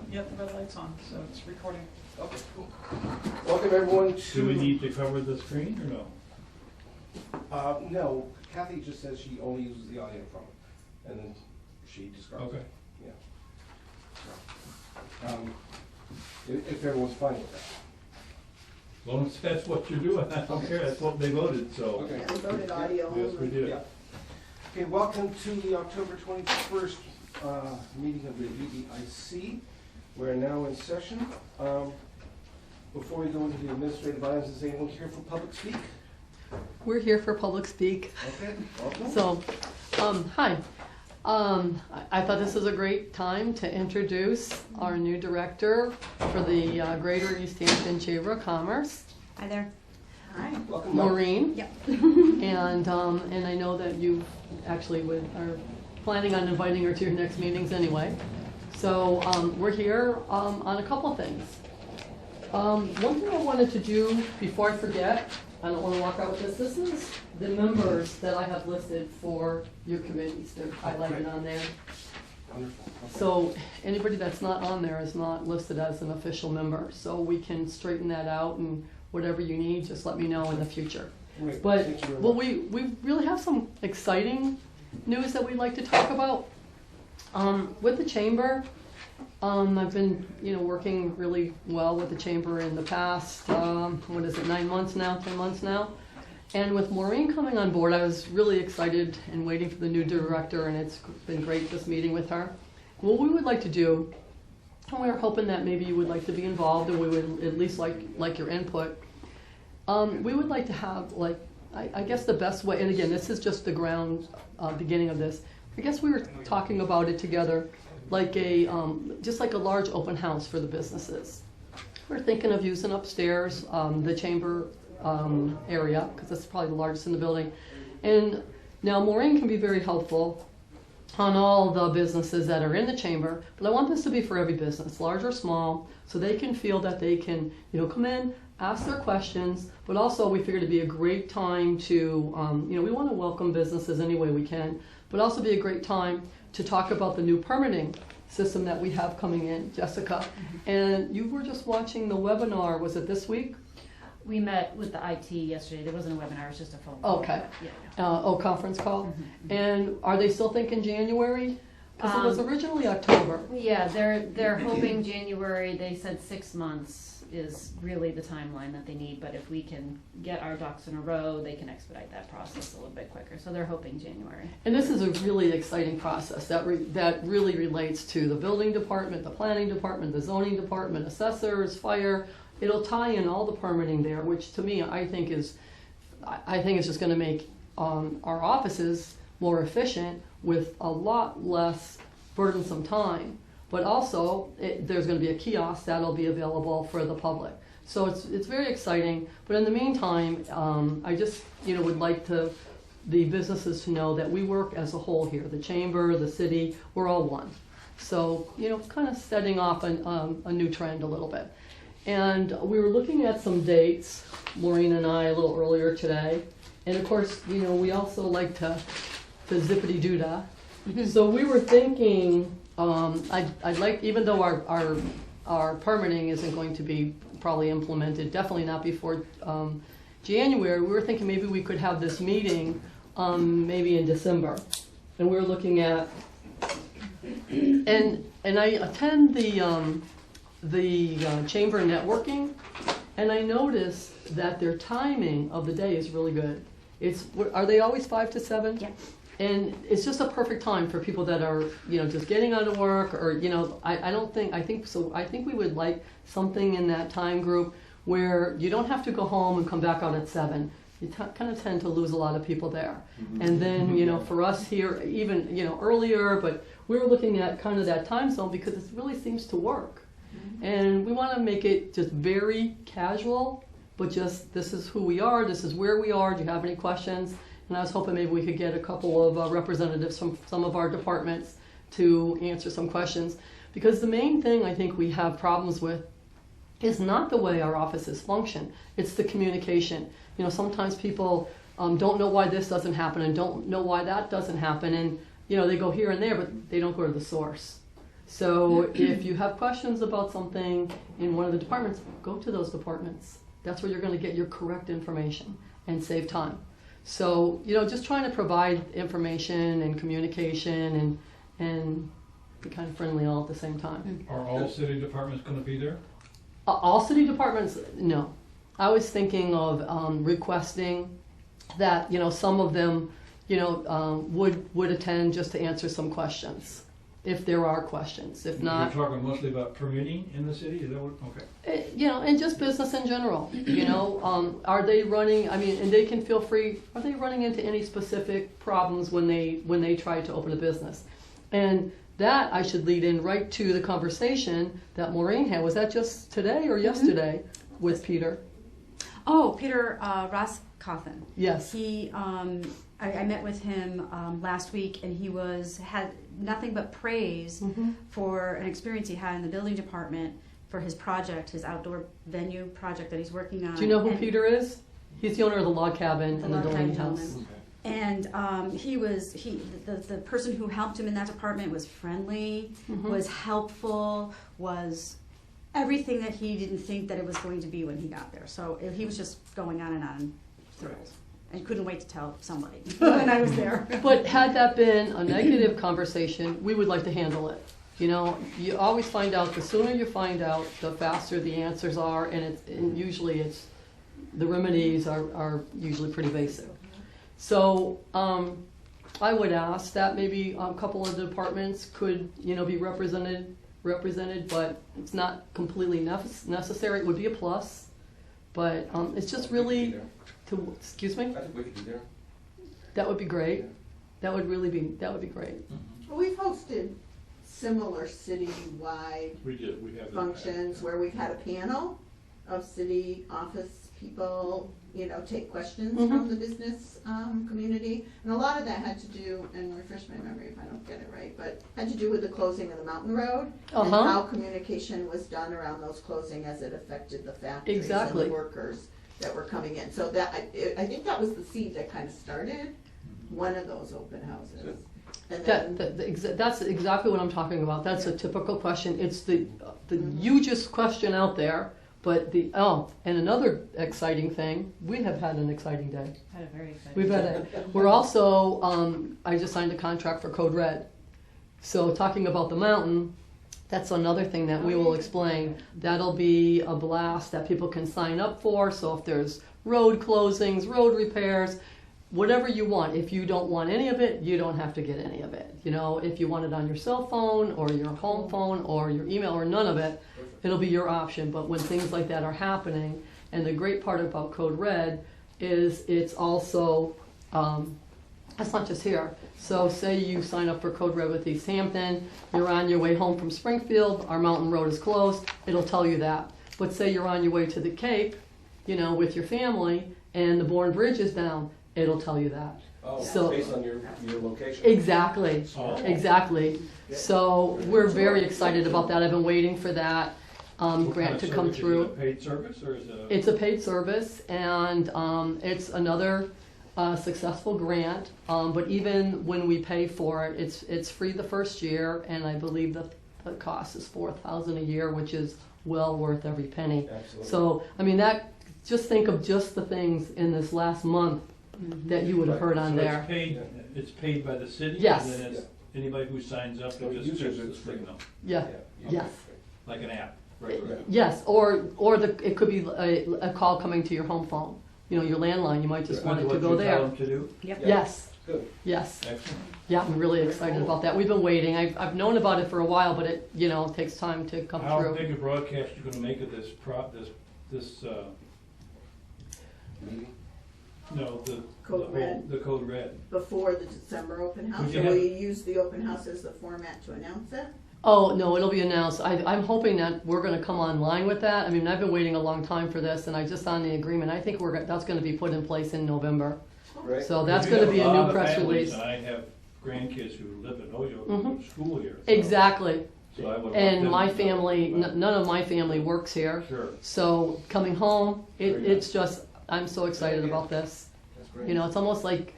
Yep, the red light's on, so it's recording. Okay, cool. Welcome everyone to... Do we need to cover the screen or no? No, Kathy just says she only uses the audio from it, and then she describes Okay. it. Yeah. If everyone's fine with that. As long as that's what you're doing, I don't care, that's what they voted, so. Okay. We voted audio Yes, we only. did. Yeah. Okay, welcome to the October 21st meeting of the EDIC. We're now in session. Before we go into the administrative items, is anyone here for public speak? We're here for public speak. Okay, welcome. So, hi. I thought this was a great time to introduce our new director for the Greater Easthampton Chamber of Commerce, Hi there. Hi. Welcome, Mike. Maureen. Yep. And I know that you actually are planning on inviting her to your next meetings anyway. So we're here on a couple of things. One thing I wanted to do before I forget, I don't want to walk out with this. This is the members that I have listed for your committees. They're highlighted on there. Wonderful. Okay. So anybody that's not on there is not listed as an official member. So we can straighten that out, and whatever you need, just let me know in the future. Great. But Thank you very well, much. we really have some exciting news that we'd like to talk about. With the chamber, I've been working really well with the chamber in the past, 9 months now, 10 months now. And with Maureen coming on board, I was really excited and waiting for the new director, and it's been great just meeting with her. What we would like to do, and we are hoping that maybe you would like to be involved, and we would at least like your input. We would like to have, I guess the best way, and again, this is just the ground beginning of this. I guess we were talking about it together, like just like a large open house for the businesses. We're thinking of using upstairs, the chamber area, because that's probably the largest in the building. And now Maureen can be very helpful on all the businesses that are in the chamber, but I want this to be for every business, large or small, so they can feel that they can, come in, ask their questions, but also we figured it'd be a great time to, we want to welcome businesses any way we can, but also be a great time to talk about the new permitting system that we have coming in, Jessica. And you were just watching the webinar, was it this week? We met with the IT yesterday. There wasn't a webinar, it was just a phone call. Okay. Yeah. Conference call. And are they still thinking January? Because it was originally October. Yeah, they're hoping January. They said 6 months is really the timeline that they need, but if we can get our ducks in a row, they can expedite that process a little bit quicker. So they're hoping January. And this is a really exciting process that really relates to the building department, the planning department, the zoning department, assessors, fire. It'll tie in all the permitting there, which to me I think is just going to make our offices more efficient with a lot less burdensome time. But also, there's going to be a kiosk that'll be available for the public. So it's very exciting. But in the meantime, I just would like the businesses to know that we work as a whole here. The chamber, the city, we're all one. So kind of setting off a new trend a little bit. And we were looking at some dates, Maureen and I, a little earlier today. And of course, we also like to zippity-doo-dah. So we were thinking, I'd like, even though our permitting isn't going to be probably implemented, definitely not before January, we were thinking maybe we could have this meeting maybe in December. And we were looking at, and I attend the chamber networking, and I noticed that their timing of the day is really good. Are they always 5 to 7? Yeah. And it's just a perfect time for people that are, just getting out of work, or, I think we would like something in that time group where you don't have to go home and come back out at 7. You kind of tend to lose a lot of people there. Mm-hmm. And then, for us here, even, earlier, but we were looking at kind of that time zone because it really seems to work. Mm-hmm. And we want to make it just very casual, but just this is who we are, this is where we are, do you have any questions? And I was hoping maybe we could get a couple of representatives from some of our departments to answer some questions. Because the main thing I think we have problems with is not the way our offices function, it's the communication. Sometimes people don't know why this doesn't happen and don't know why that doesn't happen, and they go here and there, but they don't go to the source. So if you have questions about something in one of the departments, go to those departments. That's where you're going to get your correct information and save time. So, just trying to provide information and communication and be kind of friendly all at the same time. Are all city departments gonna be there? All city departments, no. I was thinking of requesting that, some of them, would attend just to answer some questions, if there are questions. If not, You're talking mostly about permitting in the city, is that what, okay. and just business in general, are they running, and they can feel free, are they running into any specific problems when they try to open a business? And that I should lead in right to the conversation that Maureen had. Was that just today or yesterday with Peter? Oh, Peter Roskophen. Yes. He, I met with him last week, and he had nothing but praise for an experience he had in the building department for his project, his outdoor venue project that he's working on. Do you know who And Peter is? He's the owner of the log cabin The and the log building cabin house. gentleman. And the person who helped him in that department was friendly, was helpful, was everything that he didn't think that it was going to be when he got there. So he was just going on and thrilled, and couldn't wait to tell somebody when I was there. But had that been a negative conversation, we would like to handle it. You always find out, the sooner you find out, the faster the answers are, and usually the remedies are usually pretty basic. So I would ask that maybe a couple of the departments could, be represented, but it's not completely necessary. It would be a plus, but it's just really to, excuse me? I think we could be there. That would be great. That would be great. Well, we've hosted similar city-wide We have. functions where we've had a panel of city office people, take questions from the business community. And a lot of that had to do, and refresh my memory if I don't get it right, but had to do with the closing of the mountain road and how communication was done around those closing as it affected the factories and the workers that were coming in. So that I think that was the seed that kind of started one of those open houses. And then, That's exactly what I'm talking about. That's a typical question. It's the hugest question out there. But and another exciting thing, we have had an exciting day. Had a very exciting. We've had we're also, I just signed a contract for Code Red. So talking about the mountain, that's another thing that we will explain. That'll be a blast that people can sign up for. So if there's road closings, road repairs, whatever you want. If you don't want any of it, you don't have to get any of it. If you want it on your cell phone or your home phone or your email or none of it, it'll be your option. But when things like that are happening, and the great part about Code Red is it's also, it's not just here. So say you sign up for Code Red with Easthampton, you're on your way home from Springfield, our mountain road is closed, it'll tell you that. But say you're on your way to the Cape, with your family, and the Bourne Bridge is down, it'll tell you that. Oh, So- based on your location. Exactly, Oh. exactly. So we're very excited about that. I've been waiting for that What grant kind to of come service? Is it through. a paid service or is it? It's a paid service, and it's another successful grant. But even when we pay for it, it's free the first year, and I believe the cost is $4,000 a year, which is well worth every penny. Absolutely. So just think of just the things in this last month that you would have heard on So there. it's paid by the city? Yes. And then it's anybody who signs up, So it just users, gets the it's free. signal, Yeah. Yes. like an app, regular. Yes, or it could be a call coming to your home phone. Your landline. You might just want it to go What you tell there. them to do? Yep. Yes. Good. Yes. Excellent. Yeah, I'm really excited about that. We've been waiting. I've known about it for a while, but it takes time to come How through. big a broadcast you gonna make of this Meeting? no, Code Red. the Code Red? before the December open house, Would you so have- we use the open house as the format to announce it. Oh no, it'll be announced. I'm hoping that we're going to come online with that. I've been waiting a long time for this, and I just signed the agreement. I think that's going to be put in place in November. Right? So that's We going to have be a lot new of press families, release. And I have grandkids who live in Hoyoke, Mhm. who go to school here. so- Exactly. So I would want And them my to know family, about it. none of my family works here. Sure. So coming home, Very it's just, I'm so excited about this. That's great. It's almost like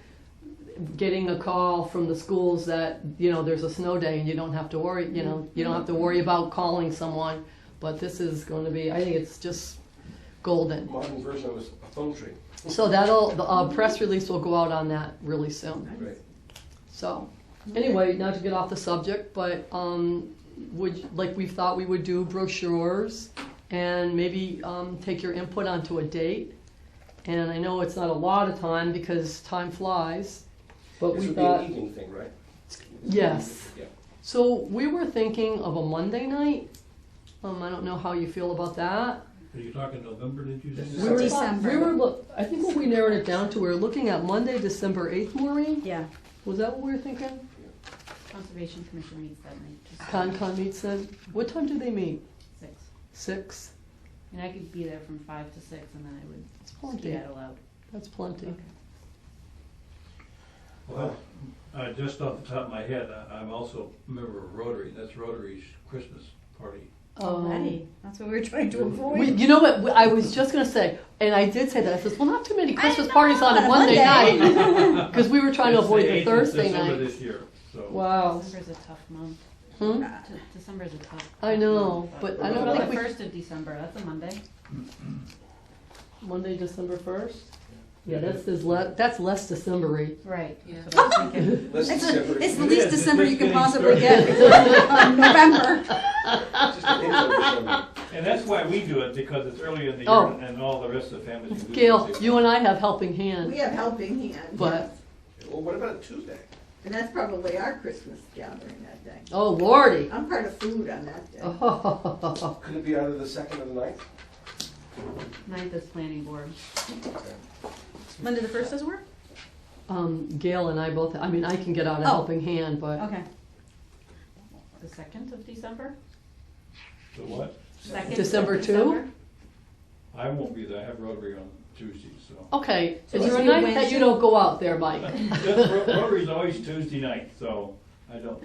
getting a call from the schools that, you know, there's a snow day and you don't have to worry, you know, you don't have to worry about calling someone. But this is going to be, I think it's just golden. Modern version of a phone tree. So the press release will go out on that really soon. Great. So, anyway, not to get off the subject, but we thought we would do brochures and maybe take your input onto a date. And I know it's not a lot of time because time flies, but This we would thought, be an evening thing, right? yes. Yeah. So we were thinking of a Monday night. I don't know how you feel about that. Are you talking November, did you say? We were- December. I think what we narrowed it down to, we were looking at Monday, December 8th, Maureen? Yeah. Was that what we were thinking? Conservation Commission meets that night, just Concon meets then? What time do they meet? 6. 6? And I could be there from 5 to 6, and then I would That's plenty. skedaddle out. That's plenty. Well, just off the top of my head, I'm also a member of Rotary. That's Rotary's Christmas party. Already. That's what we were trying to avoid. You know what, I was just gonna say, and I did say that, I said, well, not too many Christmas know, parties on a on a Monday Monday. night. Because we were trying to It's avoid the 8th of Thursday December night. this year, so. Wow. December's a tough month. Hmm? December's a tough. I know, month, but I What don't about think the we- 1st of December? That's a Monday. Monday, December 1st? Yeah, that's less December-y. Right. Yeah. That's what I was thinking. Let's It's, separate. it's the It least is, it's December just you can getting possibly started. get. November. Just a hint of December. And that's why we do it, because it's earlier in the Oh. year and all the rest of the families can do Gail, it. you and I have helping We hand, have helping hand, but, yes. Well, what about a Tuesday? And that's probably our Christmas gathering that day. oh lordy. I'm part of food on that day. Oh, Could it be either the 2nd or the 9th? 9th is planning board. Monday the 1st doesn't work? Gail and I both, I mean, I can get out a Oh. helping hand, but, Okay. The 2nd of December? So what? 2nd December of 2? December? I won't be there. I have Rotary on Tuesday, so. okay, So is it's there a your night that Wednesday? you don't go out there, Mike? Rotary's always Tuesday night, so I don't,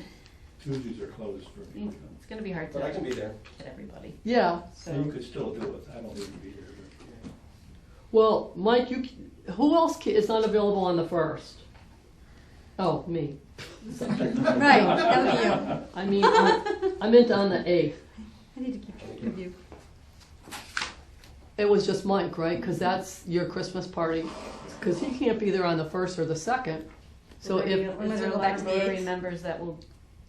Tuesdays are closed for me. It's gonna be hard to But I can be there. get everybody, Yeah, So you so. could still do it. I don't need to be here. well, Mike, who else is not available on the 1st? Oh, me. Right, that would be you. I mean, I meant on the 8th. I need to keep track of you. It was just Mike, right? Because that's your Christmas party. Because he can't be there on the 1st or the 2nd. So Is there if, is there a go lot back of to the Rotary 8th? members that will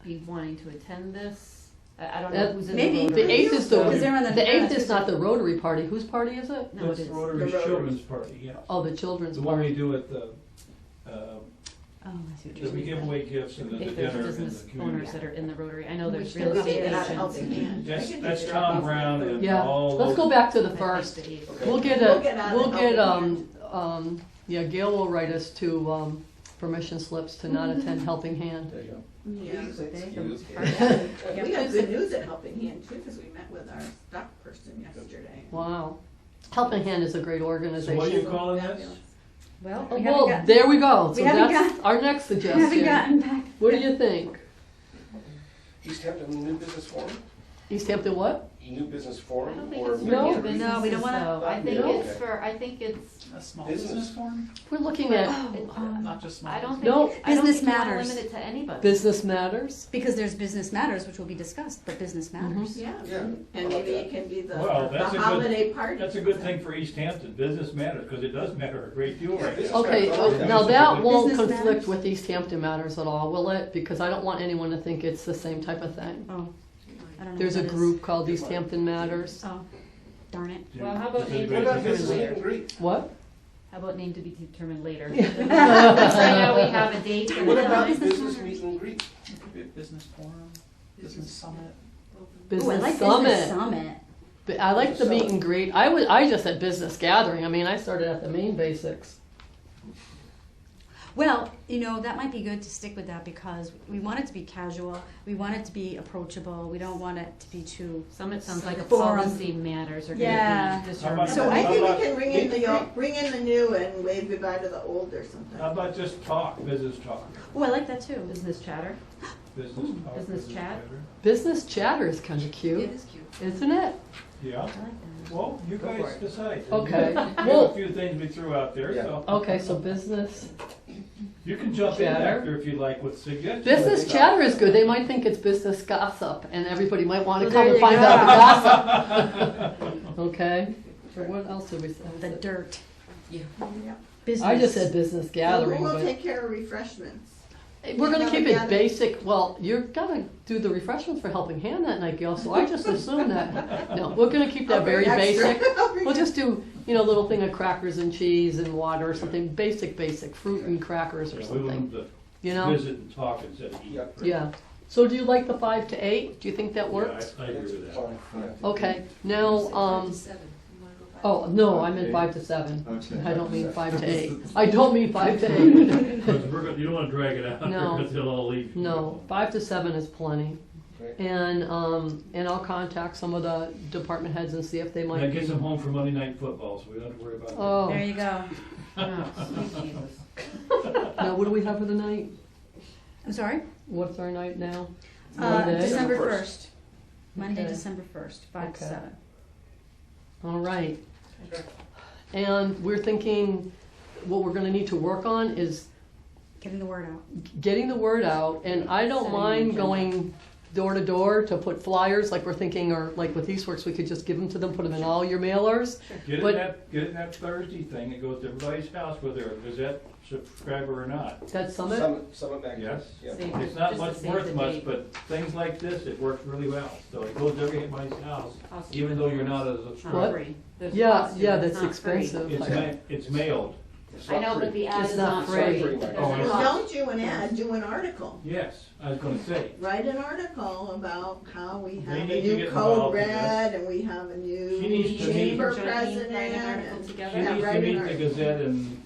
be wanting to attend this? I don't know That- who's in maybe. the the Rotary. 8th is Because they're on the- the 8th on is not the Rotary party. Whose party is it? No, it That's is. Rotary's The Rotary. children's party, yeah. Oh, the children's The one we party. do at the, Oh, I see what we you're saying. give away gifts and then the If dinner there's and the business community. owners that are in the Rotary, I know We there's should real look estate at that agents. helping hand. That's, I can that's do that. Tom Brown and Yeah, all let's those. go back to the I think 1st. the 8th. Okay. We'll get We'll get on we'll the get, helping yeah, Gail will write us to, permission slips to not attend Helping Hand. There you go. Yeah. Please excuse We have good news at Helping Hand too, because we met with our stock person yesterday. Wow. Helping Hand is a great So what are you organization. calling this? Fabulous. Well, Oh, we well, haven't got, there we go. we So haven't that's our next we haven't suggestion. gotten back. What do you think? Easthampton New Business Forum? Easthampton what? New Business I Forum? don't think or it's for No. new No, we don't businesses wanna- though. I think No. it's for, I think it's, A small Business. business forum, We're looking at not just small. I don't think, No. I don't Business think you wanna matters. limit it to anybody. business matters. Because there's business matters, which will be discussed, but business matters. Yeah, Yeah. and maybe it can be the Well, that's a good- holiday party. That's a good thing for East Hampton. Business matters, because it does matter a great deal right now. Okay, Yeah. now that won't Business conflict matters. with East Hampton matters at all, will it? Because I don't want anyone to think it's the same type of thing. Oh, I don't know. There's a what that is. group called East Hampton Matters. Oh, darn it. Well, how about Does name to What be about anybody business determined meet and later? greet? What? How about name to be determined later? Right now we have a date and What a about time. business meet and greet? It could be a business forum, business summit. Ooh, I Business like Summit. business summit. But I like the meet and greet. I just said business gathering. I mean, I started at the main basics. Well, you know, that might be good to stick with that because we want it to be casual. We want it to be approachable. We don't want it to be too. Summit sounds like a Forum. policy matters are Yeah. gonna be How about- determined. So I How think about we can bring meet in and bring in the new and wave goodbye to the old or something. How about just talk, business talk? Oh, I like that too. Business chatter. Business talk. Business chat. chatter. Business chatter is kind of cute, is cute. isn't it? Yeah, I like that. well, you Go for guys it. decide. Okay. We have Well- a few things we threw out there, Yeah. so. Okay, so business You can jump in Chatter. after if you like with suggestions. Business chatter is good. They might think it's business gossip, and everybody might want to Well, come there and you find out go. the gossip. Okay. So what else did we say? The dirt. Yeah. Business. I just said business So gathering, who will but take care of refreshments? we're gonna keep it Gathering. basic. Well, you're gonna do the refreshments for Helping Hand that night, Gail, so I just assumed that. No, we're gonna keep that I'll bring very extra. basic. I'll bring We'll just do, a little thing of crackers and cheese and water or something, basic, fruit and crackers or Yeah, we want something, them you to know? visit and talk instead of eat. Yep. Yeah. So do you like the 5 to 8? Do you think that works? Yeah, I agree with that. Fine, yeah. Okay, now, oh, no, I meant 5 to 7. Okay. I don't mean 5 to 8. I don't mean 5 to 8. Because you don't want to drag it out, No. because they'll all leave. No, 5 to 7 is plenty. Right. And I'll contact some of the department heads and see if they might That be. gets them home for Monday night football, so we don't have to worry about that. Oh, There you go. Oh, sweet Jesus. now what do we have for the night? I'm sorry? What's our night now? Monday? December December 1st. Monday, Okay. December 1st, 5 to Okay. 7. All right. And we're thinking what we're gonna need to work on is Getting the word out. getting the word out, and I don't Sending mind agenda. going door to door to put flyers, like we're thinking, or like with Eastworks, we could just give them to them, put them in all your mailers. Get But- in that Thursday thing that goes to everybody's house, whether they're a Gazette subscriber or not. That summit? Summit magazine. Yes. Yeah. Save It's not just to much save worth the much, date. but things like this, it works really well. So it goes to everybody's house, Cost even though you're not a It's not subscriber. free. There's Yeah, cost to yeah, it. It's that's not free. expensive. It's mailed, It's I not know, free. but the ad It's is not not free. free. It's not free, There's Mike. Oh, I a know. cost. Don't do an ad, do an article. yes, I was gonna say. Write an article about how we They have need a to new get code involved in red and we have a She needs new to meet- chamber Jointly president. write an article and- together. She Yeah, needs to write an meet the article. Gazette and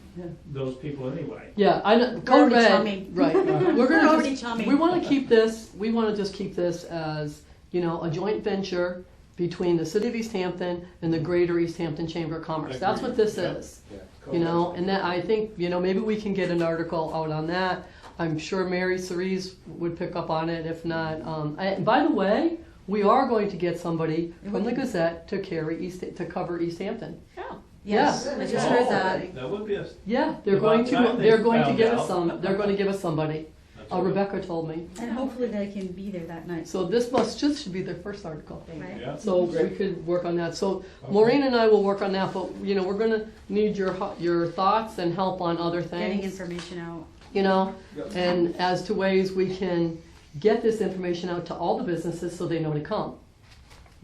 those people anyway. Yeah, I know, We're code already red, chummy. right. We're We're gonna already just, chummy. we wanna keep this, we wanna just keep this as, a joint venture between the city of Easthampton and the Greater Easthampton Chamber of Commerce. That's what this Agreed. is. Yeah. And that, I think, maybe we can get an article out on that. I'm sure Mary Cerise would pick up on it, if not, and by the way, we are going to get somebody from the Gazette to cover Easthampton. Oh, Yes, Yeah. I just heard Oh, that. That would be a. Yeah, they're About going time to, they they're going to found give out. us they're going to give us somebody. that's a- Rebecca told me. And hopefully they can be there that night. So this should be their first article. Right. Yeah. So we Great. could work on that. So Okay. Maureen and I will work on that, but, we're gonna need your thoughts and help on other Getting things, information out. Yep. and as to ways we can get this information out to all the businesses so they know to come.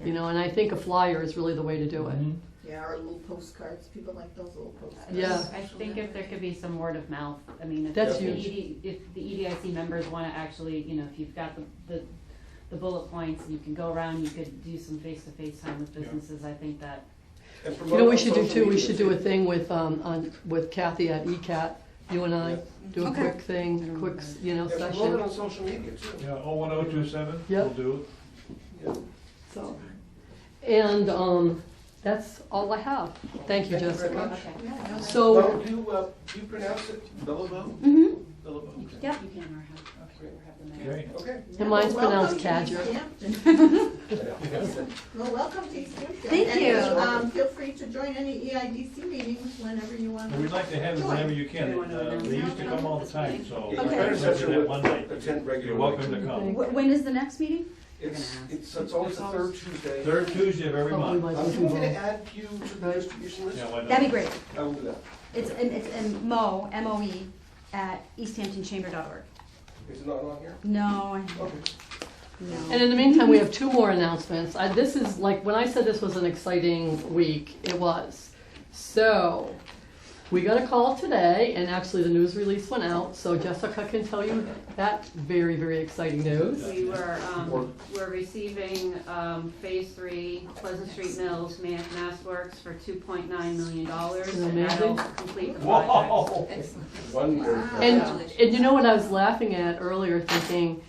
And I think a flyer is really the way to do it. Mhm. Yeah, our little postcards, people like those little postcards. Yeah. I think if there could be some word of mouth, I mean, if That's the huge. if the EDIC members wanna actually, if you've got the bullet points, and you can go around, you could do some face-to-face time with Yeah. businesses, I think that, And We promote on should do social too, we media should too. do a thing with Kathy at ECAT, you and I, Yeah. do a Okay. quick thing, quick, And promote it session. on social media too. Yeah, 01027 Yep. will do Yeah. So, and, that's all I have. Thank you, Thank you very Jessica. much. okay. Yeah, no, So, Now, do you pronounce it Bellevue? Mm-hmm. Bellevue. Yep. You can or have it. Great. Okay. And mine's Well, welcome pronounced to Cadger. Easthampton. Well, welcome to Easthampton. Thank And, you. feel free to join any EIDC meetings whenever you want. And we'd like to have it whenever you can. They used to come all the time, so. Your Okay. predecessor That one night. would attend regularly. You're welcome to come. When is the next meeting? It's always the third Tuesday. Third Tuesday of every Probably month. by Do you want me to Zoom. add you to the Right. distribution list? Yeah, why not? That'd be great. I will do that. It's in Mo, M-O-E, at easthamptonchamber.org. Is it not on here? No, Okay. no. And in the meantime, we have 2 more announcements. This is, like, when I said this was an exciting week, it was. So, we got a call today, and actually the news release went out, so Jessica can tell you that very, very exciting news. We're receiving, phase 3, Pleasant Street Mills, Mass Works for $2.9 million. Isn't that And that'll amazing? complete the Whoa. project. Wonderful. And you know what I was laughing at earlier, thinking,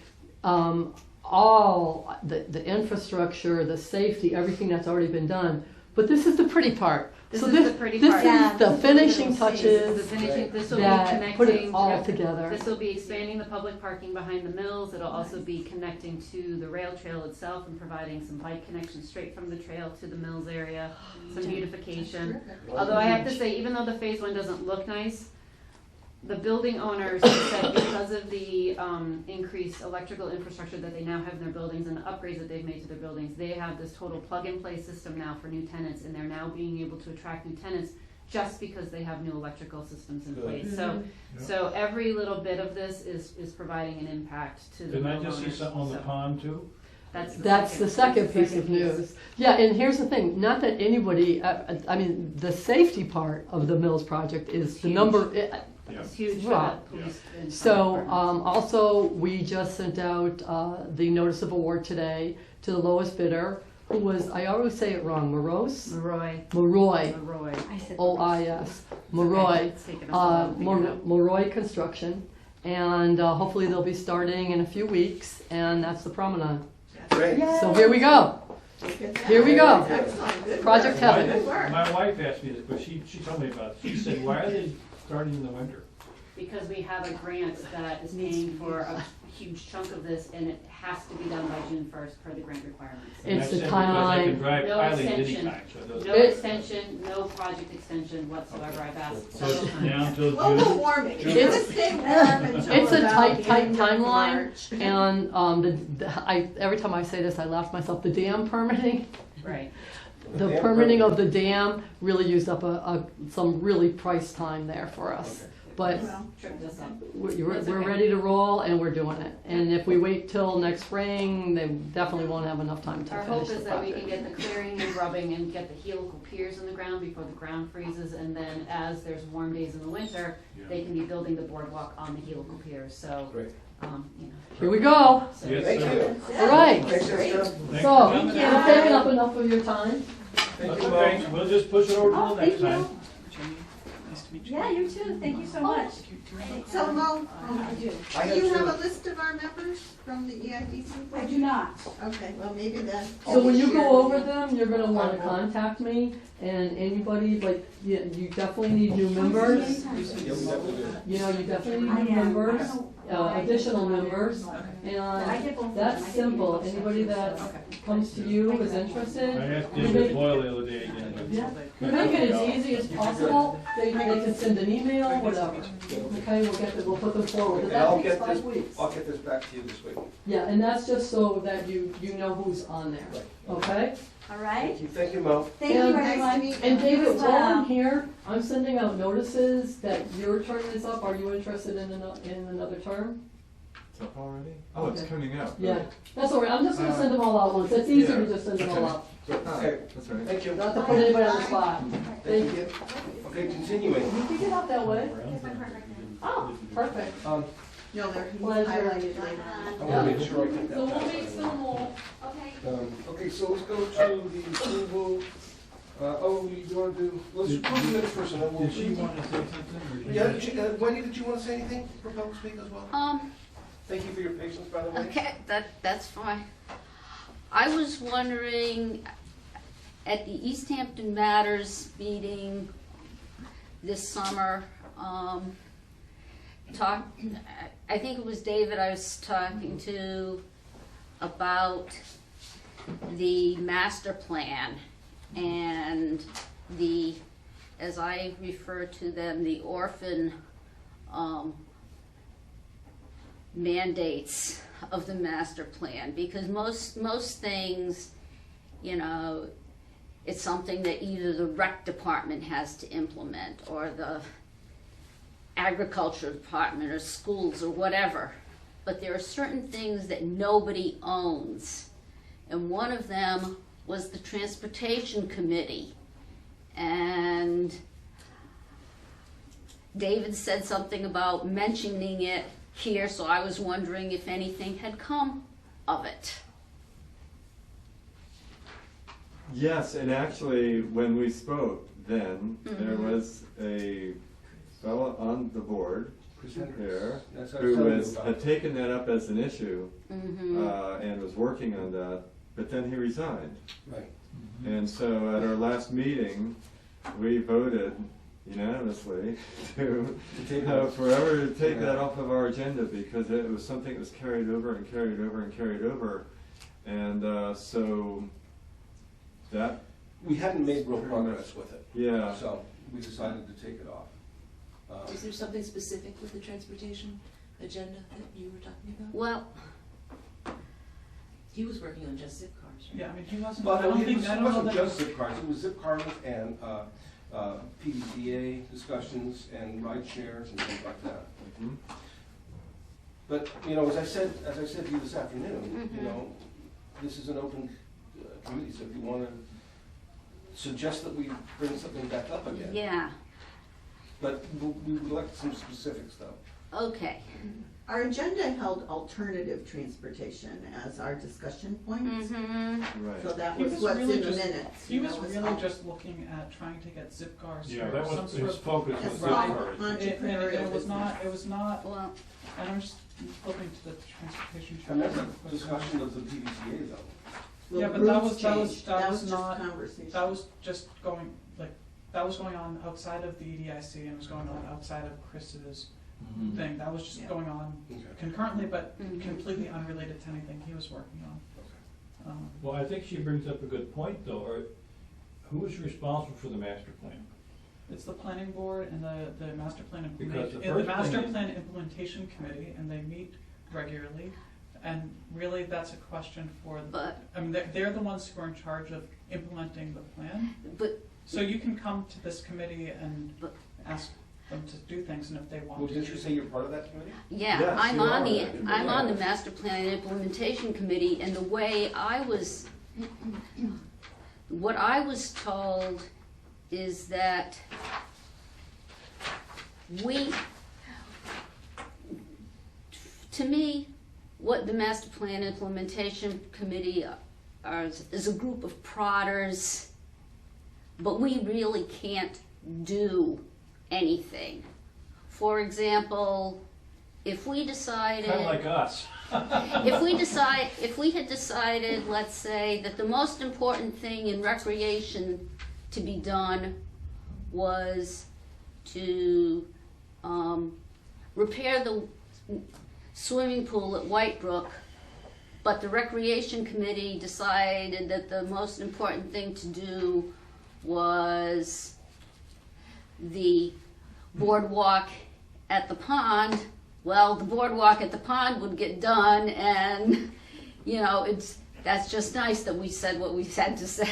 all the infrastructure, the safety, everything that's already been done, but this is the pretty part. This So is the pretty part. This is the finishing This touches will be that put it connecting. all together. This will be expanding the public parking behind the mills. It'll also be connecting to the rail trail itself and providing some bike connections straight from the trail to the mills area, some beautification. Although I have to say, even though the phase 1 doesn't look nice, the building owners said because of the increased electrical infrastructure that they now have in their buildings and the upgrades that they've made to their buildings, they have this total plug-and-play system now for new tenants, and they're now being able to attract new tenants just because they have new electrical systems in Good. place. So, so every little bit of this is providing an impact to the Didn't I homeowners. just see something on the So pond too? That's the second piece of news. Yeah, and here's the thing, not that anybody, I mean, the safety part of the Mills project is the Huge. number, Yeah. It's huge for Right. the police and fire so, departments. also, we just sent out, the notice of award today to the lowest bidder, who was, I always say it wrong, Morose? Leroy. Maroy, Leroy. I said O-I-S, Maroy. It's taken us a while to figure it out. Maroy Construction, and hopefully they'll be starting in a few weeks, and that's the promenade. Great. So here we go. Here we go. Excellent, good Project work. Heaven. Good work. My wife asked me this, but she told me about it. She said, why are they starting in the winter? Because we have a grant that is paying for a huge chunk of this, and it has to be done by June 1st per the grant requirements. And It's I the said, because I can timeline. drive No Eileen extension. anytime, so it doesn't. No It- extension, no project extension whatsoever, I've asked So several it's times. now until Global June? warming, June. it's gonna stay warm until It's a about tight, the tight end of timeline, March. and every time I say this, I laugh myself. The dam permitting, Right. the dam permitting of permitting. the dam really used up some really price time there for us. Okay. But Well, Trip this up. we're ready to roll, and we're doing it. And if we wait till next spring, they definitely won't have enough time to Our finish hope the is that we can project. get the clearing and grubbing and get the helical piers in the ground before the ground freezes, and then as there's warm days in the winter, they can be building the boardwalk on the helical piers, so, Great. you know. Here we go. So- Yes, Thank sir. you. All right. Thanks, Jessica. Thanks So, for coming. we've taken up enough of your time. Thank That's you, okay, Mom. we'll just push it over Oh, to the thank next you. time. Jamie, nice to meet you. Yeah, you too. Thank you so much. So Mo, I do have you have to- a list of our members from the EIDC? I do not. Okay, well, maybe that. So when you go over them, you're gonna wanna contact me, and anybody, like, you definitely need new members. Yeah, we definitely do. You know, you definitely I need new am. members, additional members, I and get both of them. that's I get simple. both. Anybody that comes to you is I interested, asked you David make, Boyle the other day again. but- yeah, you make it as easy as possible. They can send an email, whatever. Okay, we'll put them forward, but And I'll that takes get 5 this, weeks. I'll get this back to you this week. Yeah, and that's just so that you know who's on there, Right. okay? All right. Thank you, Mo. Thank you, And- Nice to everyone. meet you. And David, Yes, while I'm ma'am. here, I'm sending out notices that your term is up. Are you interested in another term? It's up already? Oh, it's Okay. coming out. Yeah, that's all right. I'm just gonna send them all out once. It's easier to just send them all out. Okay, That's right. thank you. Not to put anybody on the spot. Thank you. Okay, continuing. You can get out that way. Oh, perfect. Um, No, they're Pleasure. highlighted later. I wanna make sure I get So that we'll make back. some more. Okay, so let's go to the approval, you wanna do, let's approve the minutes first and then we'll. Did she want to say something? or did Yeah, you- Wendy, did you wanna say anything for public speak as well? Thank you for your patience, by the way. Okay, that's fine. I was wondering, at the Easthampton Matters meeting this summer, I think it was David I was talking to about the master plan and the, as I refer to them, the orphan mandates of the master plan, because most things, you know, it's something that either the rec department has to implement or the agriculture department or schools or whatever. But there are certain things that nobody owns, and one of them was the transportation committee. And David said something about mentioning it here, so I was wondering if anything had come of it. Yes, and actually, when we spoke then, there Mhm. was a fellow on the board there That's what I was who telling you had about. taken that up as an issue Mm-hmm. and was working on that, but then he resigned. Right. And so at our last meeting, we voted unanimously to forever take that off of our agenda, because it was something that was carried over and carried over and carried over. And so that, We hadn't made real progress with it, yeah, so we decided to take it off. Is there something specific with the transportation agenda that you were talking about? Well, He was working on just zip cars, right? Yeah, I mean, he wasn't, Well, I don't it think, I don't know wasn't that. just zip cars, it was zip cars and PDTA discussions and ride shares and things like that. Mhm. But, you know, as I said to you this afternoon, you know, this is an open committee, so if you want to suggest that we bring something back up again. yeah, But we would like some specifics, though. okay. Our agenda held alternative transportation as our discussion points, Mm-hmm. Right. so that He was was what's really in the just- minutes. He you was know, really all- just looking at trying to get zip cars Yeah, or that some was sort his of. focus Yes, was right. zip cars. And Entrepreneurial it was business. it was not, Well, and I'm just flipping to the transportation. I remember chapter. discussion of the PDTA, though. Well, Yeah, the but that rules was- that was- changed. that was just not- conversation. That was just going, like, that was going on outside of the EDIC and it was going on outside of Chris's Mhm. thing. That was just Yeah. going on Okay. concurrently, but Mhm. completely unrelated to anything he was working on. Well, I think she brings up a good point, though, or who is responsible for the master plan? It's the planning board and the master plan Because implementation, the the first master thing is- plan implementation committee, and they meet regularly. And really, that's a question for, but, I mean, they're the ones who are in charge of implementing the plan. but, So you can come to this committee and But- ask them to do things, and if they want Well, to. didn't you say you're part of that committee? yeah, Yes, I'm you on are. the, I'm on the master plan and implementation committee, and the way what I was told is that to me, what the master plan implementation committee is a group of prodders, but we really can't do anything. For example, if we decided. Kind of like us. If we had decided, let's say, that the most important thing in recreation to be done was to repair the swimming pool at Whitebrook, but the recreation committee decided that the most important thing to do was the boardwalk at the pond, well, the boardwalk at the pond would get done, and, you know, that's just nice that we said what we had to say.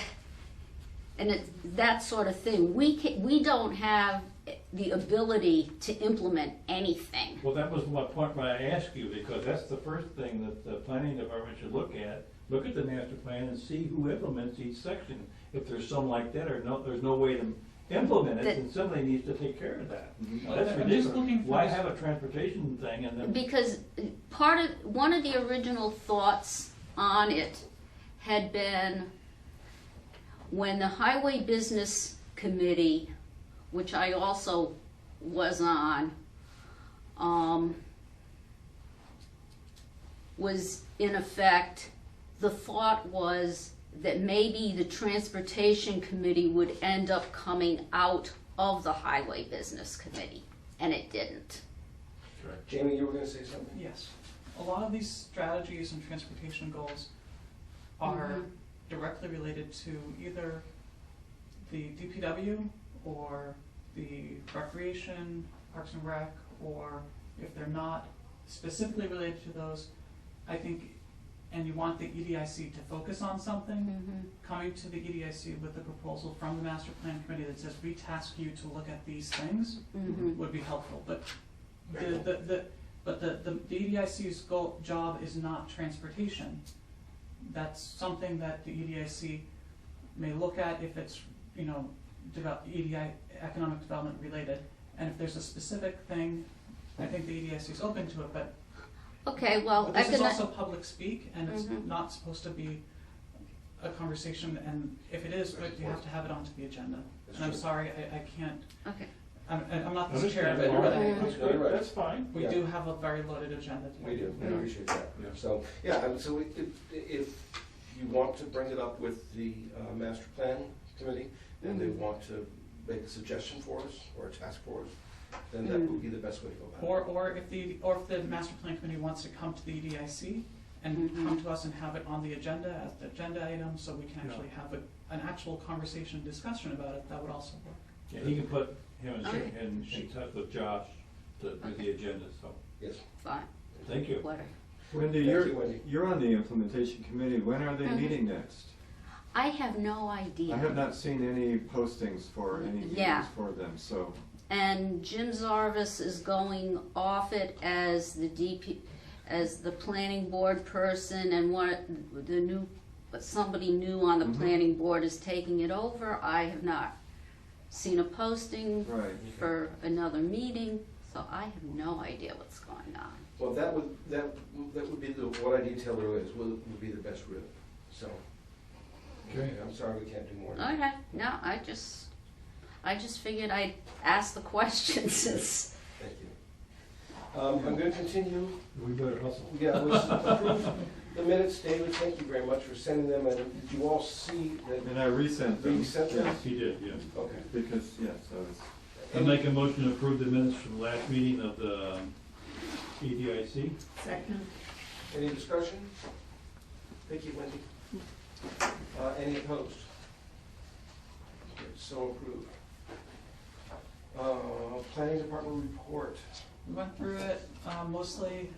And it's that sort of thing. We don't have the ability to implement anything. Well, that was my point when I asked you, because that's the first thing that the planning department should look at. Look at the master plan and see who implements each section. If there's some like that, or no, there's no way to implement it, then somebody needs to take care of that. Now, that's I'm just looking ridiculous. for Why this- have a transportation thing and then? Because one of the original thoughts on it had been when the Highway Business Committee, which I also was on, was in effect, the thought was that maybe the Transportation Committee would end up coming out of the Highway Business Committee, and it didn't. Jamie, you were gonna say something? Yes. A lot of these strategies and transportation goals are directly related to either the DPW or the Recreation, Parks and Rec, or if they're not specifically related to those, I think, and you want the EDIC to focus on something, coming to the EDIC with a proposal from the Master Plan Committee that says, we task you to look at these things, would be helpful. But the EDIC's job is not transportation. That's something that the EDIC may look at if it's, you know, economic development related. And if there's a specific thing, I think the EDIC is open to it, but Okay, well, this is also public speak, and it's not supposed to be a conversation, and if it is, you have to have it onto the agenda. That's And I'm true. sorry, I can't, Okay. I'm not the chair, but That's You're right. That's fine. we Yeah. do have a very loaded agenda today. We do, I appreciate that. Yeah. So, yeah, and so if you want to bring it up with the master plan committee, and they want to make a suggestion for us, or a task force, then that would be the best way to go about it. Or if the master plan committee wants to come to the EDIC and come to us and have it on the agenda as the agenda item, so we can actually have an actual conversation, discussion about it, that would also work. Yeah, he can put him and, Okay. and in touch with Josh to do the agenda, so, Yes. Fine, thank you. whatever. Wendy, Thank you, Wendy. you're on the implementation committee. When are they Mhm. meeting next? I have no idea. I have not seen any postings for any meetings Yeah. for them, so. And Jim Zarvis is going off it as the as the planning board person, and somebody new on the Mhm. planning board is taking it over. I have not seen a posting Right. for another meeting, so I have no idea what's going on. Well, that would be what I detailed earlier, would be the best route, so. Okay. I'm sorry we can't do more. Okay, no, I just figured I'd ask the question since. Thank you. I'm gonna continue. We better hustle. Yeah, let's approve the minutes. David, thank you very much for sending them, and did you all see that? And I resent them. Resent them? Yes, he did, yes. Okay. Because, yes, I was. I make a motion to approve the minutes from the last meeting of the EDIC. Second. Any discussion? Thank you, Wendy. Any opposed? Okay, so approved. Planning department report. We went through it, mostly,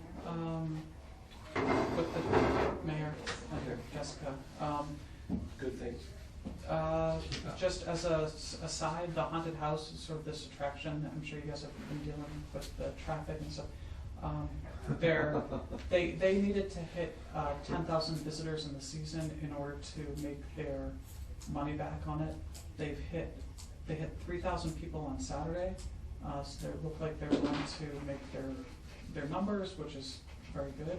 with the mayor and Jessica. Good things. Just as a aside, the haunted house is sort of this attraction. I'm sure you guys have been dealing with the traffic and stuff. They needed to hit 10,000 visitors in the season in order to make their money back on it. They hit 3,000 people on Saturday, so they look like they're going to make their numbers, which is very good.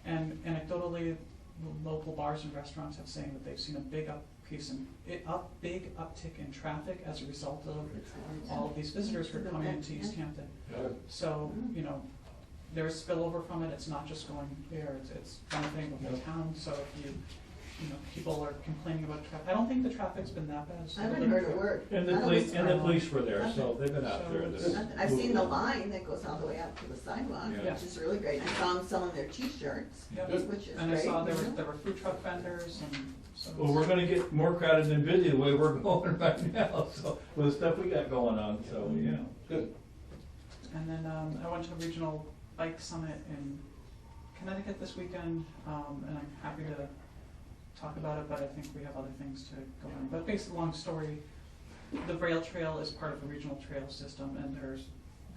And anecdotally, the local bars and restaurants have saying that they've seen a big uptick in traffic as a result of all of these visitors who are coming into Easthampton. So, there's spillover from it. It's not just going there. It's benefiting the whole town. So if people are complaining about traffic. I don't think the traffic's been that bad. I haven't heard a word. And the police were there, so they've been out there. I've seen the line that goes all the way out to the sidewalk, Yeah. which is really great. I saw them selling their T-shirts, Yeah. which is And great. I saw there were food truck vendors and so. Well, we're gonna get more crowded than busy the way we're going right now, so, with the stuff we got going on, so, yeah. Good. And then I went to a regional bike summit in Connecticut this weekend, and I'm happy to talk about it, but I think we have other things to go on. But basically, long story, the rail trail is part of the regional trail system, and there's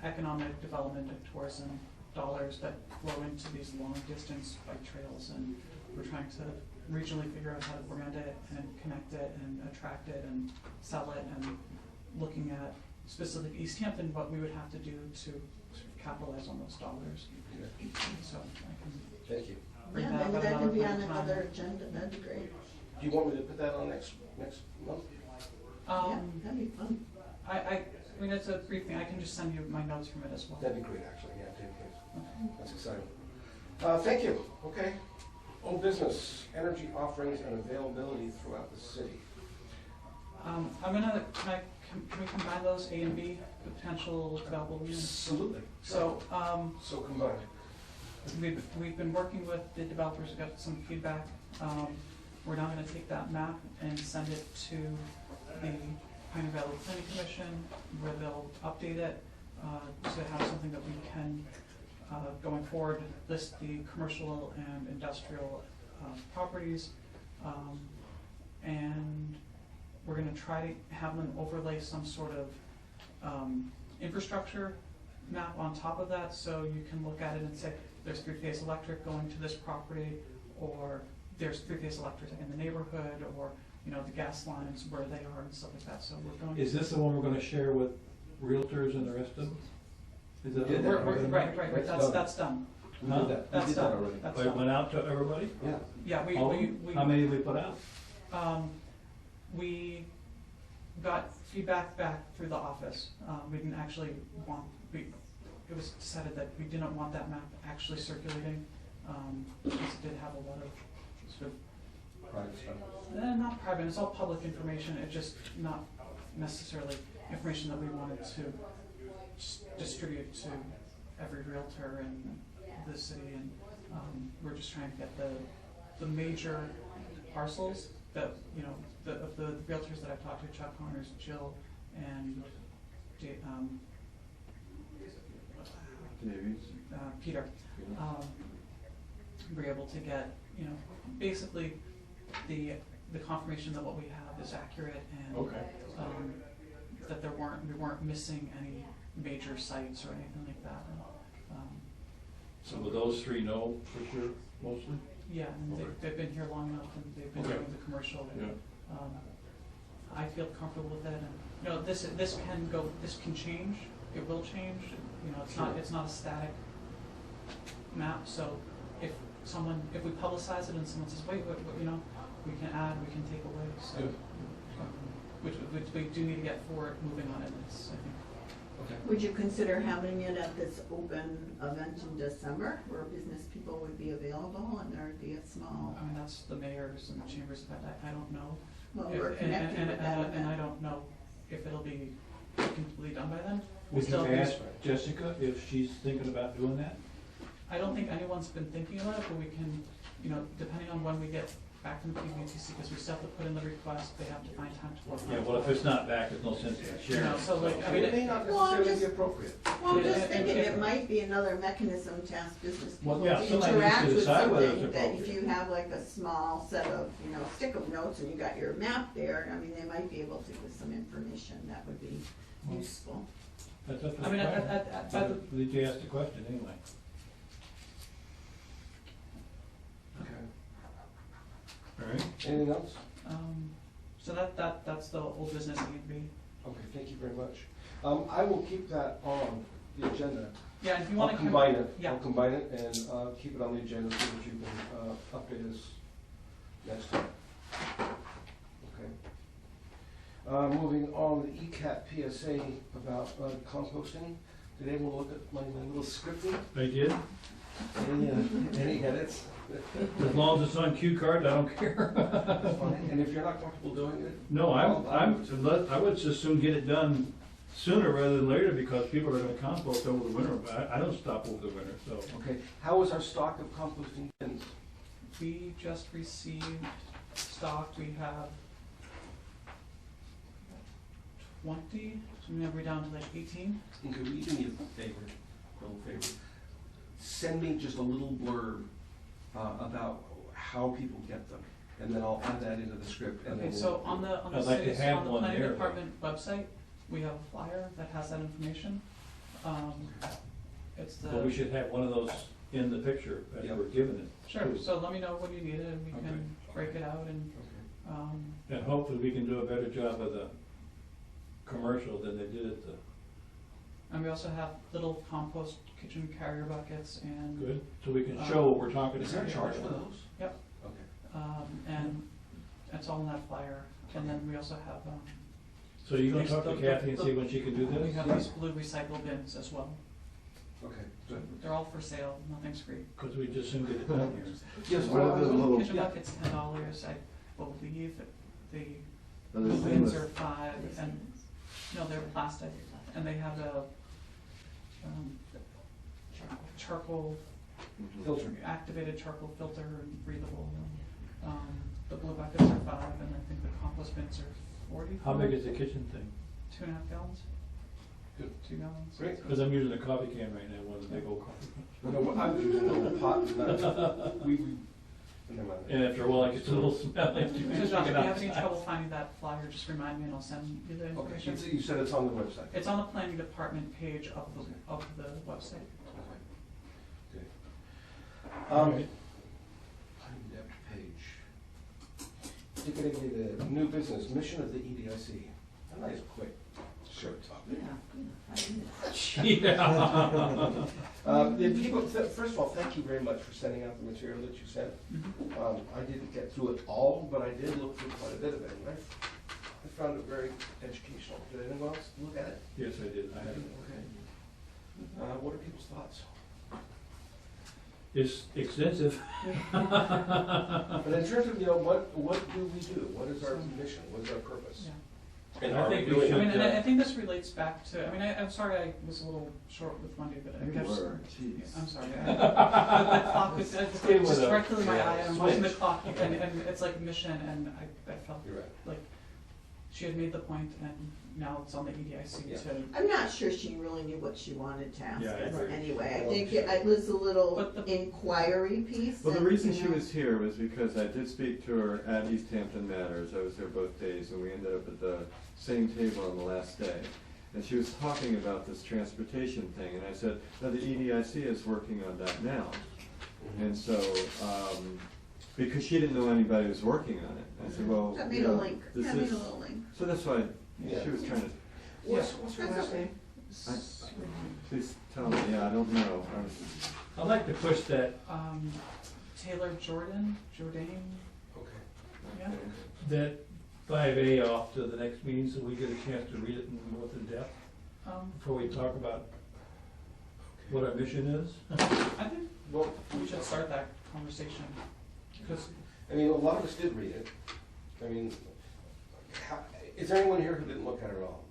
economic development and tourism dollars that flow into these long distance bike trails, and we're trying to regionally figure out how to brand it and connect it and attract it and sell it, and looking at specific Easthampton, what we would have to do to sort of capitalize on those dollars. So I can Thank you. bring Yeah, that up maybe at that another can be point on in time. another agenda. That'd be great. Do you want me to put that on next month? Yeah, that'd be fun. I mean, it's a brief thing. I can just send you my notes from it as well. That'd be great, actually, yeah, Dave, please. That's exciting. Thank you, okay. Old business, energy offerings and availability throughout the city. I'm gonna, can we combine those, A and B, the potential available units? Absolutely. So, So combined. we've been working with the developers, we got some feedback. We're now gonna take that map and send it to the Pioneer Valley Planning Commission, where they'll update it, to have something that we can, going forward, list the commercial and industrial, properties. And we're gonna try to have them overlay some sort of, infrastructure map on top of that, so you can look at it and say, there's three-phase electric going to this property, or there's three-phase electric in the neighborhood, or, the gas lines where they are and stuff like that, so we're going. Is this the one we're gonna share with realtors and the rest of them? Is that? did what that. we're gonna- Right, that's done. We did that, That's done. already. That's It done. went out to everybody? Yeah. Yeah, All of them? How many did we put out? We got feedback back through the office. We didn't actually want, it was decided that we didn't want that map actually circulating, because it did have a lot of sort of, Private stuff. not private, it's all public information, it's just not necessarily information that we wanted to distribute to every realtor in the city, and we're just trying to get the major parcels that, of the realtors that I've talked to, Chuck Connors, Jill, and Davies. Peter, we're able to get, you know, basically the confirmation that what we have is accurate and Okay. that we weren't missing any major sites or anything like that. So will those three know for sure, mostly? Yeah, and Okay. they've been here long enough and they've been Okay. doing the commercial. Yeah. I feel comfortable with it, and, you know, this can change, it will change, you know, it's not a static map, so if we publicize it and someone says, wait, what, you know, we can add, we can take away, so. Good. Which we do need to get forward moving on it, I think. Okay. Would you consider having it at this open event in December where business people would be available and there would be a small, I mean, that's the mayor's and the chamber's event, I don't know. well, If- we're connecting with that and I event. don't know if it'll be completely done by then. Would you Still, ask Jessica if she's thinking about doing that? I don't think anyone's been thinking about it, but we can, you know, depending on when we get back from the PVTC, because we still have to put in the request, they have to find time to work on it. Yeah, well, if it's not back, there's no sense in You sharing know, it. so like, I I mean, mean, it may not Well, I'm necessarily just- be appropriate. Well, I'm just Yeah, thinking and- it might be another mechanism to ask business people Well, yeah, to somebody needs interact to with decide whether it's something, that if appropriate. you have like a small set of, you know, stick-up notes and you got your map there, I mean, they might be able to give some information that would be useful. That's up to the I mean, planner. Did you ask the question anyway? Okay. All right. Anything else? so that's the old business E&B. Okay, thank you very much. I will keep that on the agenda. Yeah, and if you I'll wanna. combine it, Yeah. I'll combine it and, keep it on the agenda so that you can, update us next time. Okay. Moving on, the ECAT PSA about, composting. Did anyone look at my little scripting? I did. Any edits? As long as it's on cue card, I don't care. Fine, and if you're not comfortable doing it? No, I would just soon get it done sooner rather than later because people are gonna compost over the winter. I don't stop over the winter, so. Okay, how is our stock of composting bins? We just received stock, we have 20, so now we're down to like 18. Okay, will you do me a favor, little favor? Send me just a little blurb, about how people get them, and then I'll add that into the script, and then Okay, we'll. so on the I'd like to city's, have on the one planning there. department website, we have a flyer that has that information. It's But we should have one of those in the picture as Yeah. we're giving it. Sure, too. so let me know when you need it and we Okay. can break it out and, Okay. And hopefully we can do a better job of the commercial than they did at the, and we also have little compost kitchen carrier buckets and. good, so we can show what we're talking about. Is there a charge for those? Yep. Okay. And it's all in that flyer, and then we also have, So you gonna These- talk to the- Kathy and the- see when she can do we this? have these blue recycle bins as well. Okay, good. They're all for sale, nothing's free. Cause we just soon get it done here. Yes, What are the little- Kitchen bucket's $10, I believe the Are they blue bins stainless? are $5, and, no, they're plastic, and they have a, charcoal, Filter. activated charcoal filter and breathable. The blue buckets are $5, and I think the compost bins are 40. How big is the kitchen thing? 2.5 gallons? Good. 2 gallons. Great. Cause I'm using a coffee can right now, one of the big old coffee cans. No, I'm using a little pot, we, never mind. And after a while, it gets a little smelly. So Josh, if you have any trouble finding that flyer, just remind me and I'll send you the Okay, information. you said it's on the website. It's on the planning department page of the website. Okay. Alright. Next page. Ticketing the new business, mission of the EDIC. A nice quick, short topic. Yeah. The people, first of all, thank you very much for sending out the material that you sent. I didn't get through it all, but I did look through quite a bit of it, and I found it very educational. Did anyone else look at it? Yes, I did, I have it. Okay. What are people's thoughts? It's extensive. But in terms of, what do we do? What is our mission? What is our purpose? Yeah. And I are think we we doing I should, mean, and I think this relates back to, I mean, I'm sorry I was a little short with Monday, but I You guess. were, Yeah, jeez. I'm sorry. The clock was Stay with just it. directly in my eye, I'm watching the Switch. clock, and it's like mission, and I felt You're right. like she had made the point, and now it's on the EDIC Yeah. to. I'm not sure she really knew what she wanted to ask Yeah, I us agree. anyway. I Well, think it was a little But the- inquiry piece. Well, the and, reason you she know, was here was because I did speak to her at Easthampton Matters. I was there both days, and we ended up at the same table on the last day. And she was talking about this transportation thing, and I said, no, the EDIC is working on that now. And so, because she didn't know anybody was working on it, I said, well, Got you me a know, link. this Got me a is, little link. so that's why Yeah. she was trying to, What's her last name? please tell me, yeah, I don't know. I was- I'd like to push that, Taylor Jordan, Okay. yeah. that 5A off to the next meeting so we get a chance to read it in more in depth before we talk about what our mission is. I think Well, we should start that conversation, because I mean, a lot of us did read it. I mean, is there anyone here who didn't look at it at all?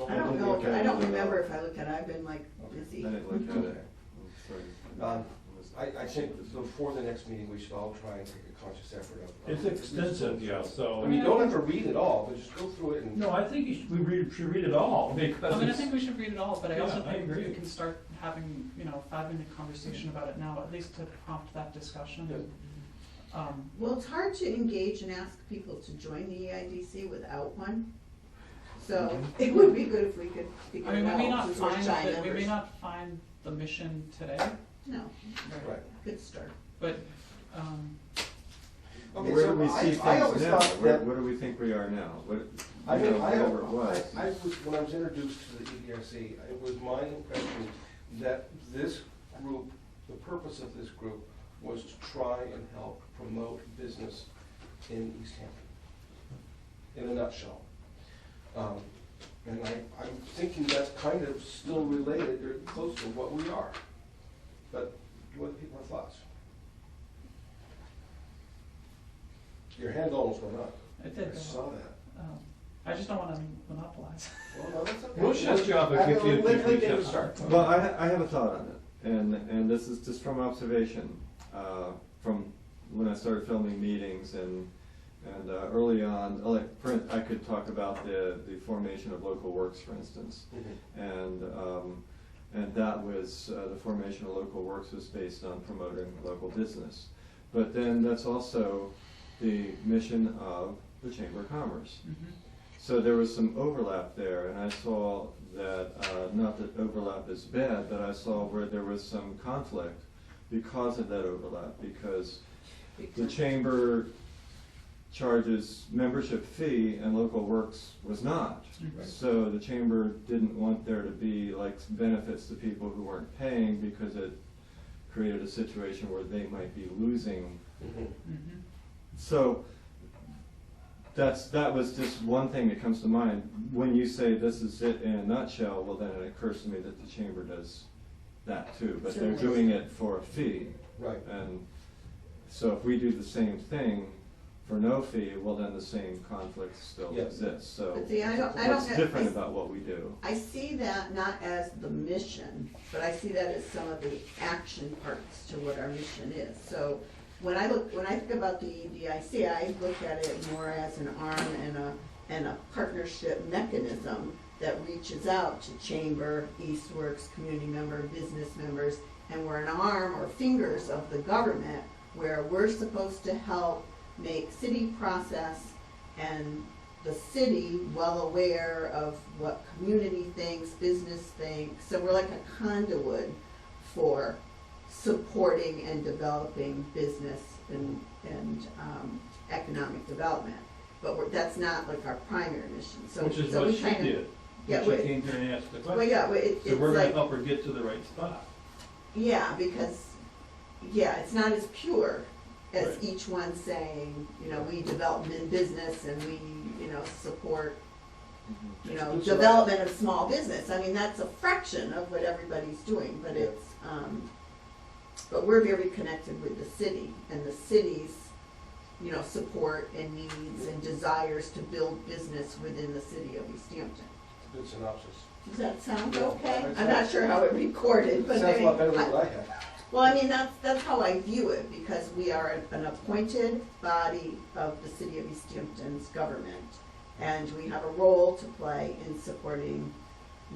I don't know, I don't remember if I looked at it, I've been like I busy. didn't look at it. I'm sorry. I think before the next meeting, we should all try and take a conscious effort of. It's extensive, yeah, so. I mean, you don't have to read it all, but just go through it and. No, I think we should read it all, because I mean, I it's, think we should read it all, but I also Yeah, I think agree. we can start having, you know, 5-minute conversation about it now, at least to prompt that discussion. And, Well, it's hard to engage and ask people to join the EIDC without one. So it would be good if we could figure I mean, it we may out. not since we're find shy that, we may members. not find the mission today, No, Right. good start. but, Okay, Where so do we see I things always now? thought Where, that- where do we think we are now? What, I you mean, know, whatever it was. I was, when I was introduced to the EDIC, it was my impression that this group, the purpose of this group was to try and help promote business in Easthampton, in a nutshell. And I'm thinking that's kind of still related or close to what we are. But what do people have thoughts? Your hand almost went up. it did. I saw that. I just don't wanna monopolize. Well, no, that's okay. We'll shut you off if you- Let David start. Well, I have a thought on it, and this is just from observation, from when I started filming meetings and early on, like, I could talk about the formation of local works, for instance. And that was, the formation of local works was based on promoting local business. But then that's also the mission of the Chamber of Commerce. So there was some overlap there, and I saw that, not that overlap is bad, but I saw where there was some conflict because of that overlap, because the chamber charges membership fee and local works was not. Right. So the chamber didn't want there to be like benefits to people who weren't paying because it created a situation where they might be losing. So that was just one thing that comes to mind. When you say this is it in a nutshell, well then it occurs to me that the chamber does that too, but they're doing it for a fee. Right. And so if we do the same thing for no fee, well then the same conflict still Yeah. exists. So But see, I don't what's know- different about what we do? I see that not as the mission, but I see that as some of the action parts to what our mission is. So when I think about the EDIC, I look at it more as an arm and a partnership mechanism that reaches out to chamber, Eastworks, community member, business members, and we're an arm or fingers of the government where we're supposed to help make city process and the city well aware of what community thinks, business thinks. So we're like a conduit for supporting and developing business and economic development. But that's not like our primary mission. So which is so what we she kinda- did. Yeah, She we- came here and asked the question. Well, yeah, So it's we're gonna like, help her get to the right spot. yeah, because, yeah, it's not as pure as Right. each one saying, you know, we develop in business and we, you know, support, you know, It's development of small business. I mean, that's a fraction of what everybody's doing, but it's, but we're very connected with the city and the city's, you know, support and needs and desires to build business within the city of Easthampton. Good synopsis. Does that sound Yeah, okay? that I'm not sure how it recorded, but Sounds a lot better than I- what I had. well, I mean, that's how I view it, because we are an appointed body of the city of Easthampton's government. And we have a role to play in supporting,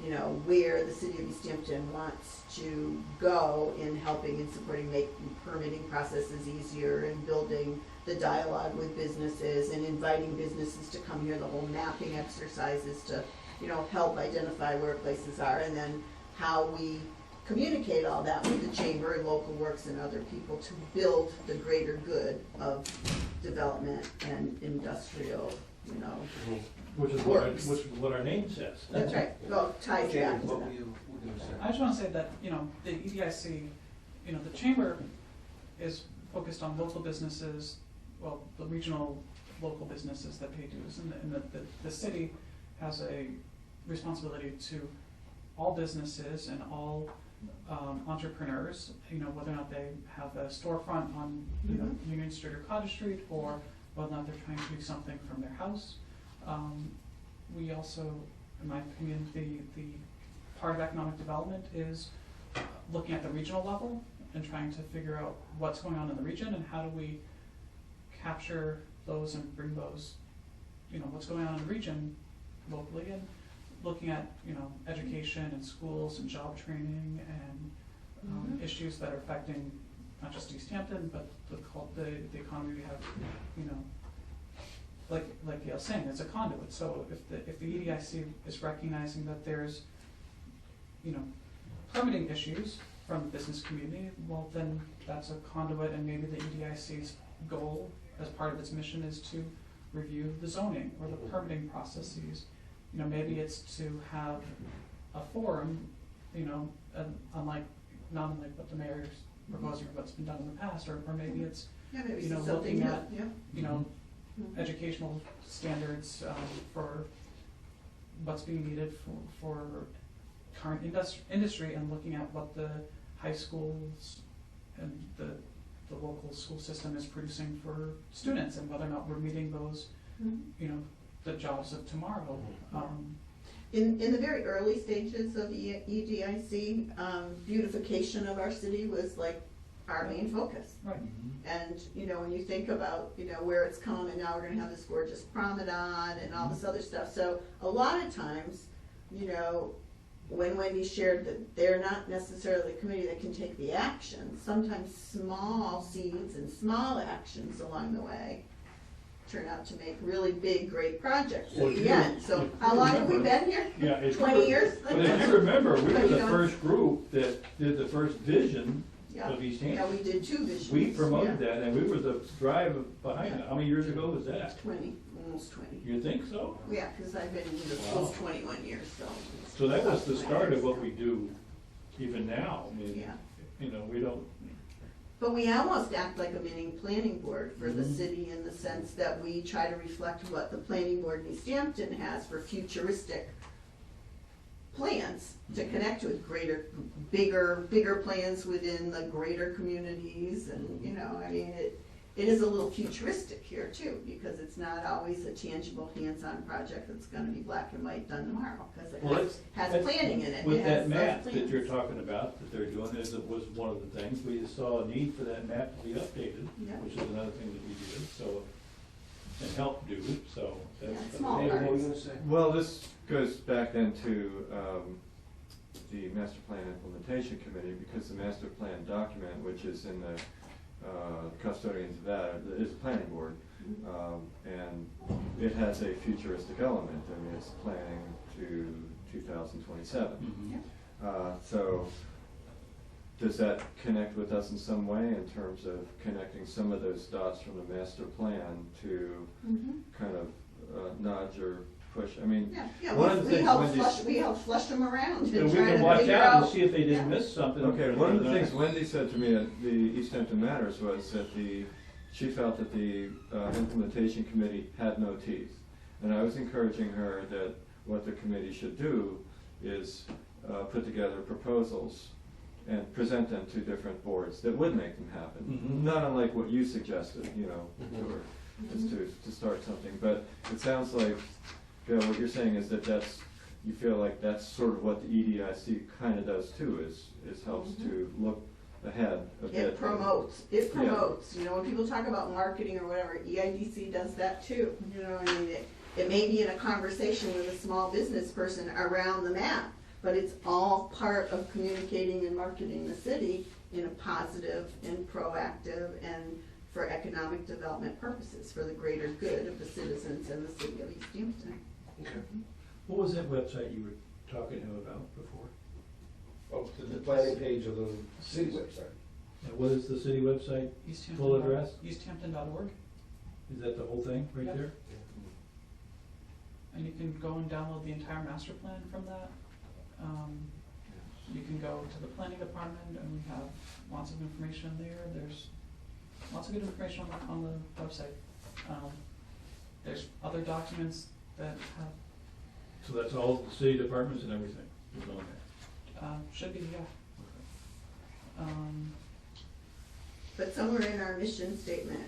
you know, where the city of Easthampton wants to go in helping and supporting making permitting processes easier and building the dialogue with businesses and inviting businesses to come here, the whole mapping exercises to, you know, help identify where places are, and then how we communicate all that with the chamber and local works and other people to build the greater good of development and industrial, you know. Which is what our name says. That's right, well, ties Jamie, back to what that. were you going to say? I just want to say that, you know, the EDIC, you know, the chamber is focused on local businesses, well, the regional local businesses that pay dues, and the city has a responsibility to all businesses and all entrepreneurs, you know, whether or not they have a storefront on, you know, Union Street or Cottage Street, or whether or not they're trying to do something from their house. We also, in my opinion, the part of economic development is looking at the regional level and trying to figure out what's going on in the region and how do we capture those and bring those, you know, what's going on in the region locally, and looking at, you know, education and schools and job training and issues that are affecting not just Easthampton, but the economy we have, you know, like Gail's saying, it's a conduit. So if the EDIC is recognizing that there's, you know, permitting issues from the business community, well then that's a conduit, and maybe the EDIC's goal as part of its mission is to review the zoning or the permitting processes. You know, maybe it's to have a forum, you know, not unlike what the mayor's proposing or what's been done in the past, or maybe it's, Yeah, maybe you know, something looking new, at, yeah. you know, educational standards for what's being needed for current industry, and looking at what the high schools and the local school system is producing for students, and whether or not we're meeting those, you know, the jobs of tomorrow. In the very early stages of EDIC, beautification of our city was like our main focus. Right. And, you know, when you think about, you know, where it's come, and now we're gonna have this gorgeous promenade and all this other stuff. So a lot of times, you know, when Wendy shared that they're not necessarily a committee that can take the action, sometimes small seeds and small actions along the way turn out to make really big, great projects at the end. So how long have we been here? Yeah, if 20 years? But if you remember, we were But you the know- first group that did the first vision Yeah, of East yeah, Hampton. we did 2 visions. We promoted yeah. that, and we were the drive behind it. How many years ago was that? 20, almost 20. You think so? Yeah, because I've been in the schools 21 years, so. So that was the about 20 start of years what now. we do even now. I mean, Yeah. you know, we don't, But we almost act like a mini planning board for the Mhm. city, in the sense that we try to reflect what the planning board in Easthampton has for futuristic plans to connect with bigger plans within the greater communities, and, you know, I mean, it is a little futuristic here too, because it's not always a tangible, hands-on project that's gonna be black and white done tomorrow, because it Well, has that's- planning in it. with It that has map those that you're plans. talking about, that they're doing, it was one of the things. We saw a need for that map to be updated, Yeah. which is another thing that we did, so, and helped do, so. that's- Yeah, small David, what were you parts. going to say? Well, this goes back then to the master plan implementation committee, because the master plan document, which is in the custodians of that, is a planning board. And it has a futuristic element. I mean, it's planning to 2027. Mhm. So does that connect with us in some way in terms of connecting some of those dots from the master plan to Mhm. kind of nudge or push? I mean, Yeah, one of the we things help Wendy's- flush them around And and we try can to watch figure out and out. see if they didn't Yeah. miss something. Okay, one of the things Wendy said to me at the Easthampton Matters was that she felt that the implementation committee had no teeth. And I was encouraging her that what the committee should do is put together proposals and present them to different boards that would make them happen. Mhm. Not unlike what you suggested, you know, to her, is to start something. But it sounds like, Bill, what you're saying is that you feel like that's sort of what the EDIC kind of does too, is helps to look ahead a bit. It promotes, you know, when people talk about marketing or whatever, EIDC does that too, you know, I mean, it may be in a conversation with a small business person around the map, but it's all part of communicating and marketing the city in a positive and proactive and for economic development purposes, for the greater good of the citizens and the city of Easthampton. Okay. What was that website you were talking to him about before? Oh, the planning page of the city website. And what is the city website? Easthampton. Full address? Easthampton.org, Is that the whole thing right Yep. there? and you can go and download the entire master plan from that. You can go to the planning department, and we have lots of information there. There's lots of good information on the website. There's other documents that have, So that's all the city departments and everything is on there? should be, yeah. But somewhere in our mission statement,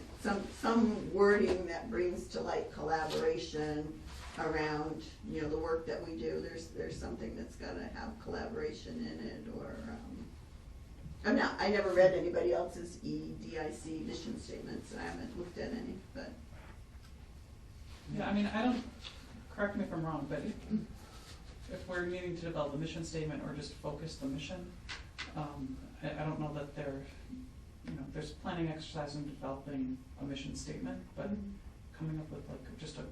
some wording that brings to light collaboration around, you know, the work that we do, there's something that's gotta have collaboration in it, or, I never read anybody else's EDIC mission statements, I haven't looked at any, but. Yeah, I mean, correct me if I'm wrong, but if we're needing to develop a mission statement or just focus the mission, I don't know that there's planning exercise in developing a mission statement, but coming up with like just a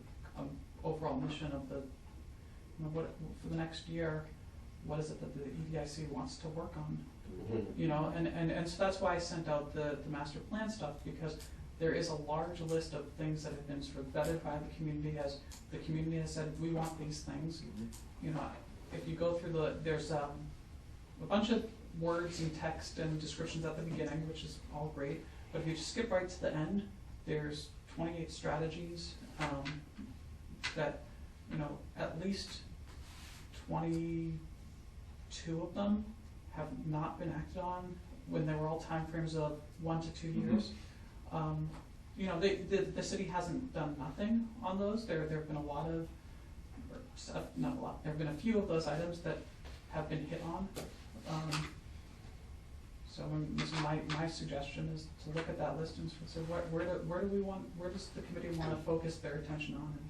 overall mission of the, what, for the next year, what is it that the EDIC wants to work on? And so that's why I sent out the master plan stuff, because there is a large list of things that have been sort of vetted by the community, as the community has said, we want these things. If you go through there's a bunch of words and text and descriptions at the beginning, which is all great, but if you just skip right to the end, there's 28 strategies that, at least 22 of them have not been acted on when they were all timeframes of 1 to 2 years. The city hasn't done nothing on those. There have been a lot of, not a lot, there have been a few of those items that have been hit on. So my suggestion is to look at that list and say, where does the committee want to focus their attention on? And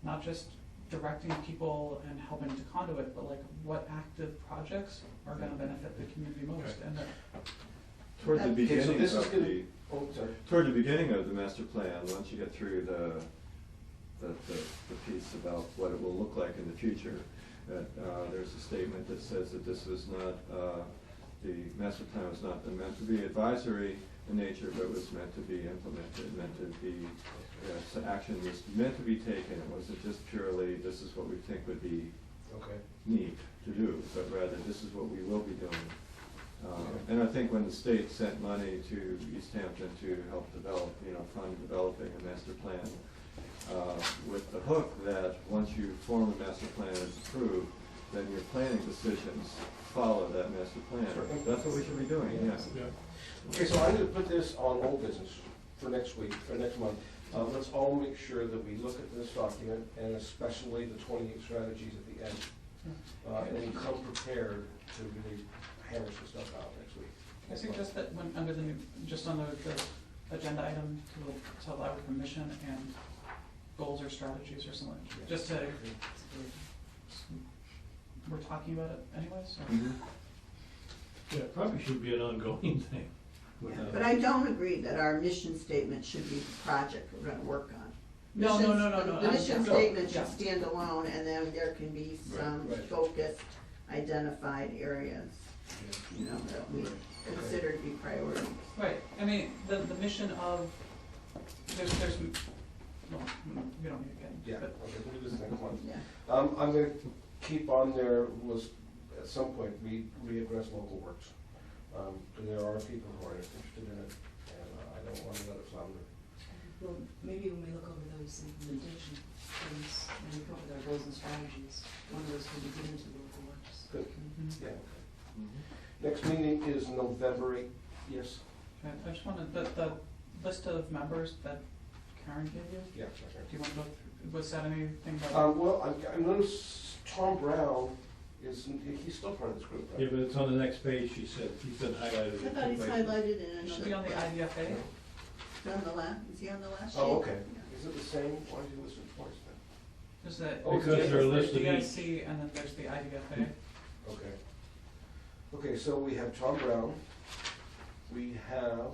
not just directing people and helping to conduit, but like what active projects are going to benefit the community most. And Toward the beginning this is of gonna- the, Oh, sorry. toward the beginning of the master plan, once you get through the piece about what it will look like in the future, that there's a statement that says that this was not, the master plan was not meant to be advisory in nature, but was meant to be implemented, meant to be, so action was meant to be taken. It wasn't just purely, this is what we think would be neat to do, but rather this is what we will be doing. And I think when the state sent money to Easthampton to help develop, fund developing a master plan, with the hook that once you form a master plan and it's approved, then your planning decisions follow that master plan. Sure. That's what we should be doing, yes. Okay, so I'm gonna put this on old business for next week, for next month. Let's all make sure that we look at this document, and especially the 28 strategies at the end. And we come prepared to really hammer some stuff out next week. I suggest that when, under the agenda item, to allow for mission and goals or strategies or something, just to, we're talking about it anyways, so. Yeah, it probably should be an ongoing thing. But I don't agree that our mission statement should be the project we're gonna work on. No. The mission No, statement yeah. should stand alone, and then there can be some Right. focused, identified areas, that we consider to be priorities. Right, I mean, the mission of, there's, well, we don't need to get Yeah, into it, okay, we'll do this next month. Yeah. I'm gonna keep on there, at some point, readdress local works. Because there are people who are interested in it, and I don't want to let it flounder. Well, maybe when we look over those implementation things, and we come up with our goals and strategies, one of those will be given to local works. Good. Mhm. Yeah. Next meeting is November 8th. Yes? Okay, I just wanted, the list of members that Karen gave you, Yeah. do you want to go through, was that anything about? Well, I noticed Tom Brown he's still part of this group, right? Yeah, but it's on the next page, she said, he's been highlighted. I thought he's highlighted in Should be on another the place. IDFA. On the last, is he on the last sheet? Oh, okay. Yeah. Is it the same? Why is he listed twice then? There's the, Oh, because they're there's listed each. DIC and then there's the IDFA. Okay. Okay, so we have Tom Brown, we have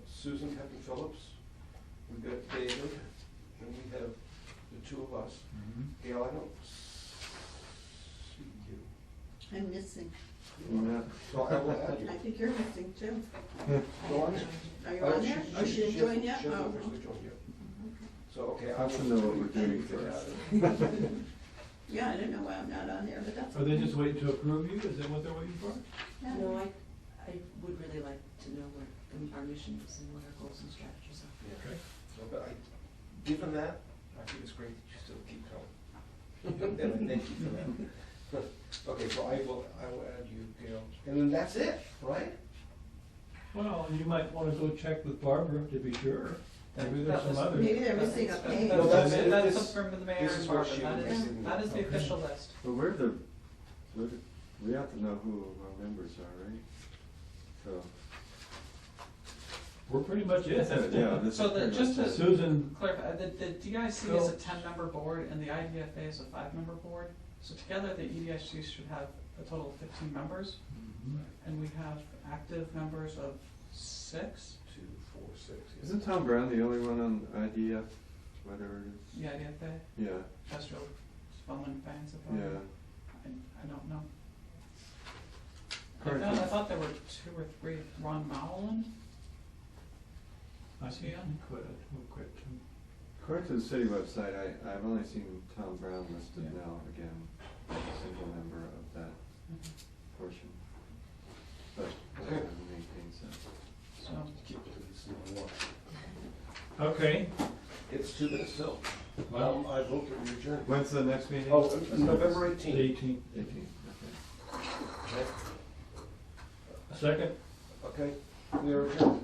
Susan Pepin Phillips, we've got David, and we have the two of us. Gail, I don't see you. I'm missing. Yeah. So I will add you. I think you're missing too. Go on. Are you on there? Oh, she didn't join yet? She hasn't Oh. officially joined yet. So, okay, I Have to will. know what we're doing first. Yeah, I don't know why I'm not on there, but that's. Are they just waiting to approve you? Is that what they're waiting for? Yeah. No, I would really like to know what our mission is and what our goals and strategies are. Okay. No, but given that, I think it's great that you still keep coming. And I thank you for that. Okay, so I will add you, Gail. And then that's it, right? Well, you might wanna go check with Barbara to be sure. Maybe there's some others. Maybe they're missing a page. No, that's- That's this- from the mayor this and is what Barbara, she that was is, missing. that is the official list. But we have to know who our members are, right? So, We're pretty much it. yeah, this is So pretty just much to it. Susan, clarify, the DIC is a 10-member board and the IDFA is a 5-member board. So together, the EDIC should have a total of 15 members, and we have active members of 6. 2, 4, 6. yeah. Isn't Tom Brown the only one on IDF, whatever it is? The IDFA, Yeah, Industrial Development Banks yeah. Authority. I don't know. Correct. I thought there were 2 or 3. Ron Mowland? I Is he see, on? we'll quit too. According to the city website, I've only seen Tom Brown listed Yeah. now, again, as a single member of that portion. But I Okay. haven't maintained that. So, Keep it to this little one. Okay, It's 2 minutes till. I vote that we adjourn. When's the next meeting? Oh, November 18th. 18th. 18th, okay. Okay. Second? Okay, we are adjourned.